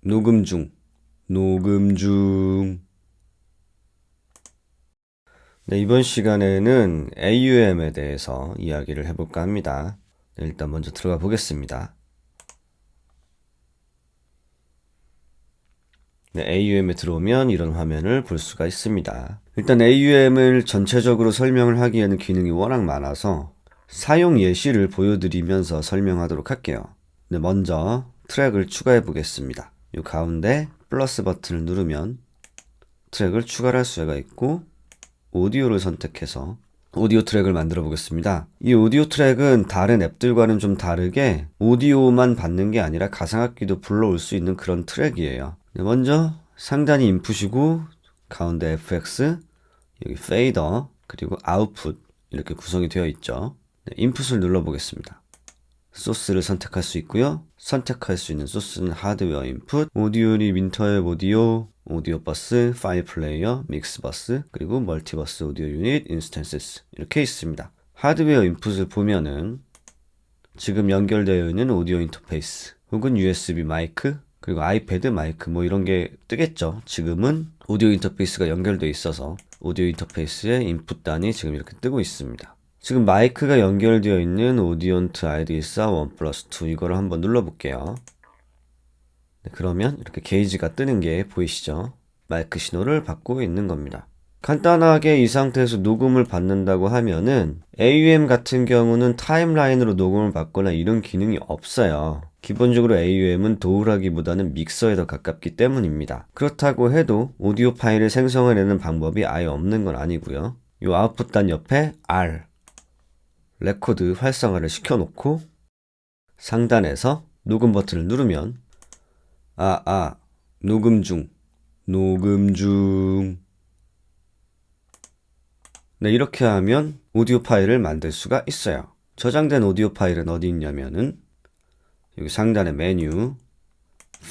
녹음 중, 녹음 중. 네, 이번 시간에는 AUM에 대해서 이야기를 해볼까 합니다. 네, 일단 먼저 들어가 보겠습니다. 네, AUM에 들어오면 이런 화면을 볼 수가 있습니다. 일단 AUM을 전체적으로 설명을 하기에는 기능이 워낙 많아서 사용 예시를 보여드리면서 설명하도록 할게요. 네, 먼저 트랙을 추가해 보겠습니다. 이 가운데 플러스 버튼을 누르면 트랙을 추가를 할 수가 있고 오디오를 선택해서 오디오 트랙을 만들어 보겠습니다. 이 오디오 트랙은 다른 앱들과는 좀 다르게 오디오만 받는 게 아니라 가상악기도 불러올 수 있는 그런 트랙이에요. 먼저 상단이 인풋이고 가운데 FX, 여기 페이더, 그리고 아웃풋 이렇게 구성이 되어 있죠. 인풋을 눌러 보겠습니다. 소스를 선택할 수 있고요. 선택할 수 있는 소스는 하드웨어 인풋, 오디오 리 윈터웹 오디오, 오디오 버스, 파일 플레이어, 믹스 버스, 그리고 멀티버스 오디오 유닛, 인스턴스스 이렇게 있습니다. 하드웨어 인풋을 보면은 지금 연결되어 있는 오디오 인터페이스 혹은 USB 마이크 그리고 아이패드 마이크 뭐 이런 게 뜨겠죠. 지금은 오디오 인터페이스가 연결되어 있어서 오디오 인터페이스의 인풋 단이 지금 이렇게 뜨고 있습니다. 지금 마이크가 연결되어 있는 오디온트 ID4 1 플러스 2 이거를 한번 눌러볼게요. 네, 그러면 이렇게 게이지가 뜨는 게 보이시죠? 마이크 신호를 받고 있는 겁니다. 간단하게 이 상태에서 녹음을 받는다고 하면은 AUM 같은 경우는 타임라인으로 녹음을 받거나 이런 기능이 없어요. 기본적으로 AUM은 도우라기보다는 믹서에 더 가깝기 때문입니다. 그렇다고 해도 오디오 파일을 생성해내는 방법이 아예 없는 건 아니고요. 이 아웃풋 단 옆에 R 레코드 활성화를 시켜놓고 상단에서 녹음 버튼을 누르면 녹음 중, 녹음 중. 네, 이렇게 하면 오디오 파일을 만들 수가 있어요. 저장된 오디오 파일은 어디 있냐면은 여기 상단의 메뉴,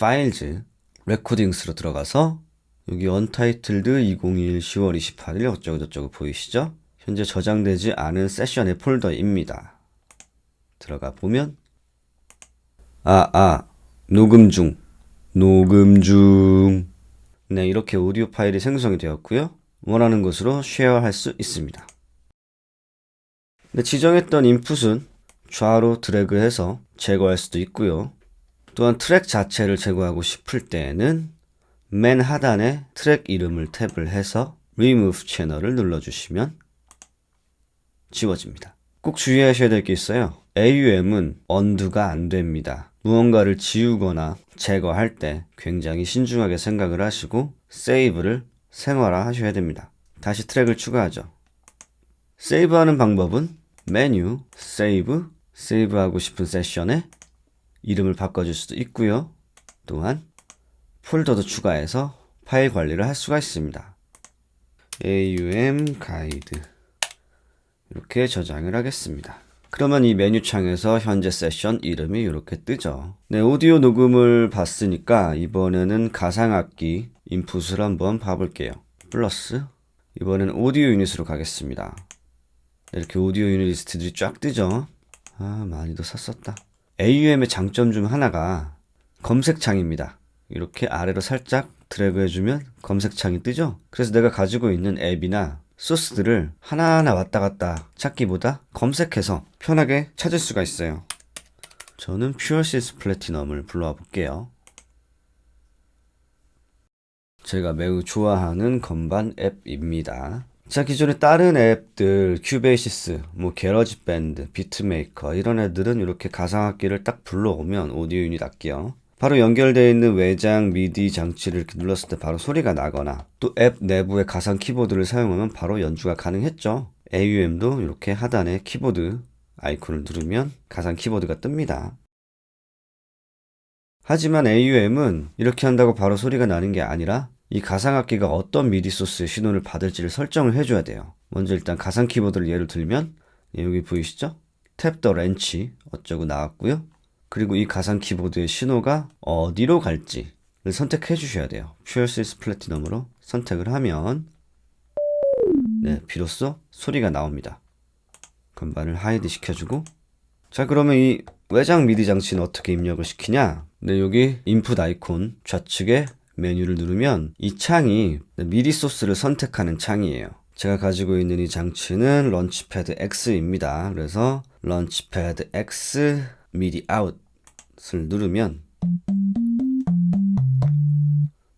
파일즈, 레코딩스로 들어가서 여기 언타이틀드 2021 10월 28일 어쩌고저쩌고 보이시죠? 현재 저장되지 않은 세션의 폴더입니다. 들어가 보면 녹음 중, 녹음 중. 네, 이렇게 오디오 파일이 생성이 되었고요. 원하는 곳으로 쉐어할 수 있습니다. 네, 지정했던 인풋은 좌로 드래그해서 제거할 수도 있고요. 또한 트랙 자체를 제거하고 싶을 때에는 맨 하단에 트랙 이름을 탭을 해서 Remove 채널을 눌러주시면 지워집니다. 꼭 주의하셔야 될 게 있어요. AUM은 언두가 안 됩니다. 무언가를 지우거나 제거할 때 굉장히 신중하게 생각을 하시고 세이브를 생활화 하셔야 됩니다. 다시 트랙을 추가하죠. 세이브하는 방법은 메뉴, 세이브, 세이브하고 싶은 세션에 이름을 바꿔줄 수도 있고요. 또한 폴더도 추가해서 파일 관리를 할 수가 있습니다. AUM 가이드 이렇게 저장을 하겠습니다. 그러면 이 메뉴 창에서 현재 세션 이름이 이렇게 뜨죠. 네, 오디오 녹음을 봤으니까 이번에는 가상악기 인풋을 한번 봐볼게요. 플러스 이번에는 오디오 유닛으로 가겠습니다. 이렇게 오디오 유닛 리스트들이 쫙 뜨죠. 많이도 샀었다. AUM의 장점 중 하나가 검색창입니다. 이렇게 아래로 살짝 드래그 해주면 검색창이 뜨죠. 그래서 내가 가지고 있는 앱이나 소스들을 하나하나 왔다 갔다 찾기보다 검색해서 편하게 찾을 수가 있어요. 저는 퓨어시스 플래티넘을 불러와 볼게요. 제가 매우 좋아하는 건반 앱입니다. 자, 기존에 다른 앱들 큐베이시스, 게러지 밴드, 비트메이커 이런 애들은 이렇게 가상악기를 딱 불러오면 오디오 유닛 악기요. 바로 연결되어 있는 외장 미디 장치를 이렇게 눌렀을 때 바로 소리가 나거나 또 앱 내부의 가상 키보드를 사용하면 바로 연주가 가능했죠. AUM도 이렇게 하단에 키보드 아이콘을 누르면 가상 키보드가 뜹니다. 하지만 AUM은 이렇게 한다고 바로 소리가 나는 게 아니라 이 가상악기가 어떤 미디 소스의 신호를 받을지를 설정을 해줘야 돼요. 먼저 일단 가상 키보드를 예를 들면 여기 보이시죠? 탭 더 렌치 어쩌고 나왔고요. 그리고 이 가상 키보드의 신호가 어디로 갈지를 선택해 주셔야 돼요. 퓨어시스 플래티넘으로 선택을 하면 네, 비로소 소리가 나옵니다. 건반을 하이드 시켜주고 자, 그러면 이 외장 미디 장치는 어떻게 입력을 시키냐? 네, 여기 인풋 아이콘 좌측에 메뉴를 누르면 이 창이 미디 소스를 선택하는 창이에요. 제가 가지고 있는 이 장치는 런치패드 X입니다. 그래서 런치패드 X 미디 아웃을 누르면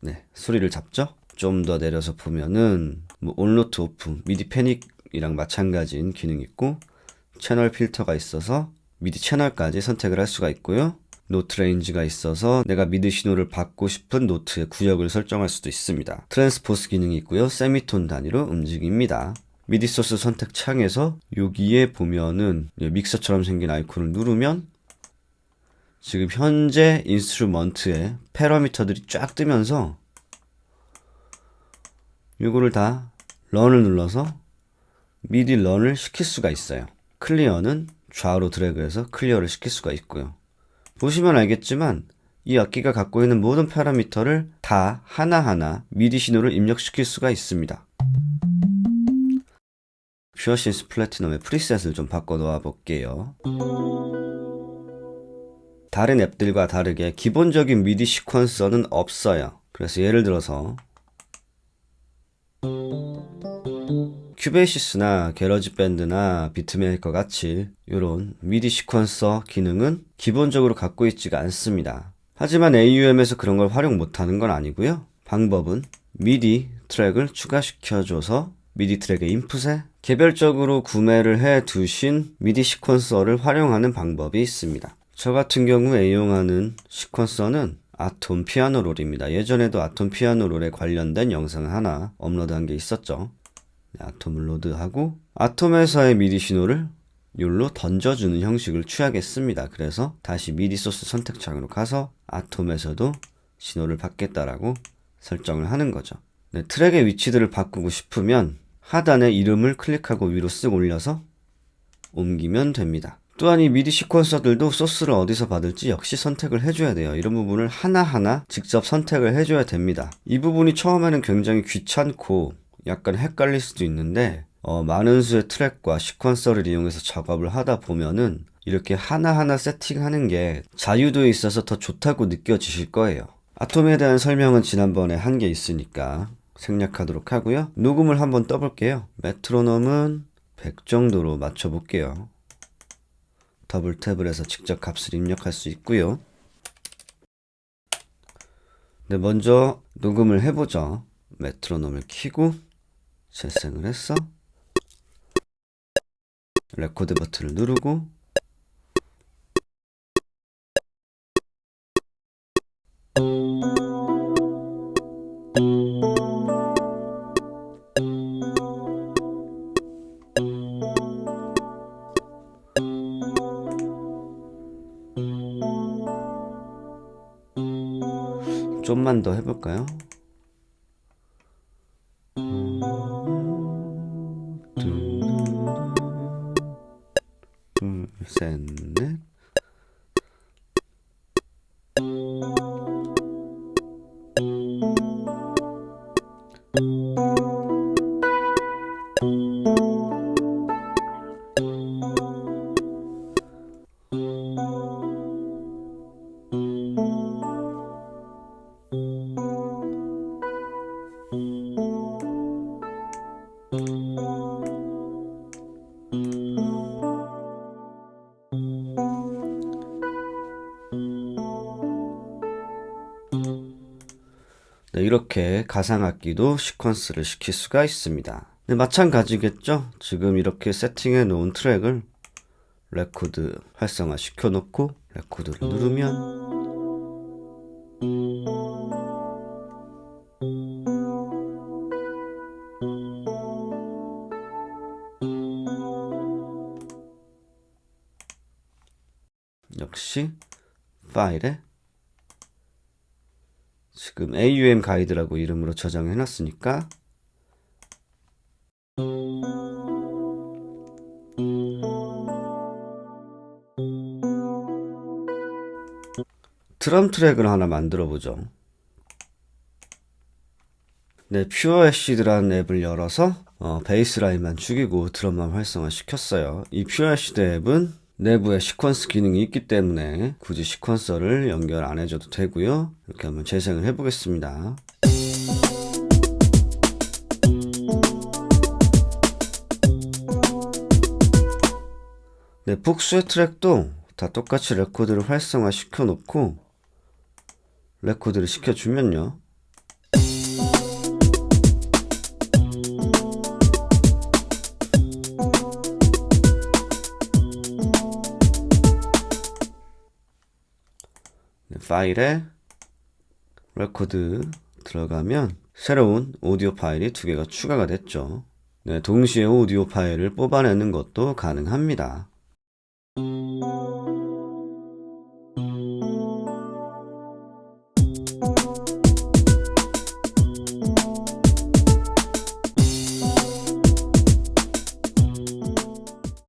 네, 소리를 잡죠? 좀 더 내려서 보면은 온로트 오프, 미디 패닉이랑 마찬가지인 기능이 있고 채널 필터가 있어서 미디 채널까지 선택을 할 수가 있고요. 노트 레인지가 있어서 내가 미디 신호를 받고 싶은 노트의 구역을 설정할 수도 있습니다. 트랜스포스 기능이 있고요. 세미톤 단위로 움직입니다. 미디 소스 선택 창에서 여기에 보면은 믹서처럼 생긴 아이콘을 누르면 지금 현재 인스트루먼트의 패러미터들이 쫙 뜨면서 이거를 다 런을 눌러서 미디 런을 시킬 수가 있어요. 클리어는 좌우로 드래그해서 클리어를 시킬 수가 있고요. 보시면 알겠지만 이 악기가 갖고 있는 모든 파라미터를 다 하나하나 미디 신호를 입력시킬 수가 있습니다. 퓨어신스 플래티넘의 프리셋을 좀 바꿔 놓아 볼게요. 다른 앱들과 다르게 기본적인 미디 시퀀서는 없어요. 그래서 예를 들어서 큐베이시스나 게러지밴드나 비트메이커 같이 이런 미디 시퀀서 기능은 기본적으로 갖고 있지가 않습니다. 하지만 AUM에서 그런 걸 활용 못하는 건 아니고요. 방법은 미디 트랙을 추가시켜줘서 미디 트랙의 인풋에 개별적으로 구매를 해 두신 미디 시퀀서를 활용하는 방법이 있습니다. 저 같은 경우에 이용하는 시퀀서는 아톰 피아노 롤입니다. 예전에도 아톰 피아노 롤에 관련된 영상을 하나 업로드한 게 있었죠. 아톰을 로드하고 아톰에서의 미디 신호를 욜로 던져주는 형식을 취하겠습니다. 그래서 다시 미디 소스 선택창으로 가서 아톰에서도 신호를 받겠다라고 설정을 하는 거죠. 네, 트랙의 위치들을 바꾸고 싶으면 하단에 이름을 클릭하고 위로 쓱 올려서 옮기면 됩니다. 또한 이 미디 시퀀서들도 소스를 어디서 받을지 역시 선택을 해줘야 돼요. 이런 부분을 하나하나 직접 선택을 해줘야 됩니다. 이 부분이 처음에는 굉장히 귀찮고 약간 헷갈릴 수도 있는데 많은 수의 트랙과 시퀀서를 이용해서 작업을 하다 보면은 이렇게 하나하나 세팅하는 게 자유도에 있어서 더 좋다고 느껴지실 거예요. 아톰에 대한 설명은 지난번에 한 게 있으니까 생략하도록 하고요. 녹음을 한번 떠볼게요. 메트로놈은 100 정도로 맞춰볼게요. 더블 탭을 해서 직접 값을 입력할 수 있고요. 네, 먼저 녹음을 해보죠. 메트로놈을 켜고 재생을 했어. 레코드 버튼을 누르고 좀만 더 해볼까요? 둘, 셋, 넷. 네, 이렇게 가상악기도 시퀀스를 시킬 수가 있습니다. 네, 마찬가지겠죠? 지금 이렇게 세팅해 놓은 트랙을 레코드 활성화 시켜 놓고 레코드를 누르면 역시 파일에 지금 AUM 가이드라고 이름으로 저장해 놨으니까 드럼 트랙을 하나 만들어 보죠. 네, 퓨어 애시드라는 앱을 열어서 베이스 라인만 죽이고 드럼만 활성화 시켰어요. 이 퓨어 애시드 앱은 내부에 시퀀스 기능이 있기 때문에 굳이 시퀀서를 연결 안 해줘도 되고요. 이렇게 한번 재생을 해 보겠습니다. 네, 복수의 트랙도 다 똑같이 레코드를 활성화 시켜 놓고 레코드를 시켜주면요. 네, 파일에 레코드 들어가면 새로운 오디오 파일이 2개가 추가가 됐죠. 네, 동시에 오디오 파일을 뽑아내는 것도 가능합니다.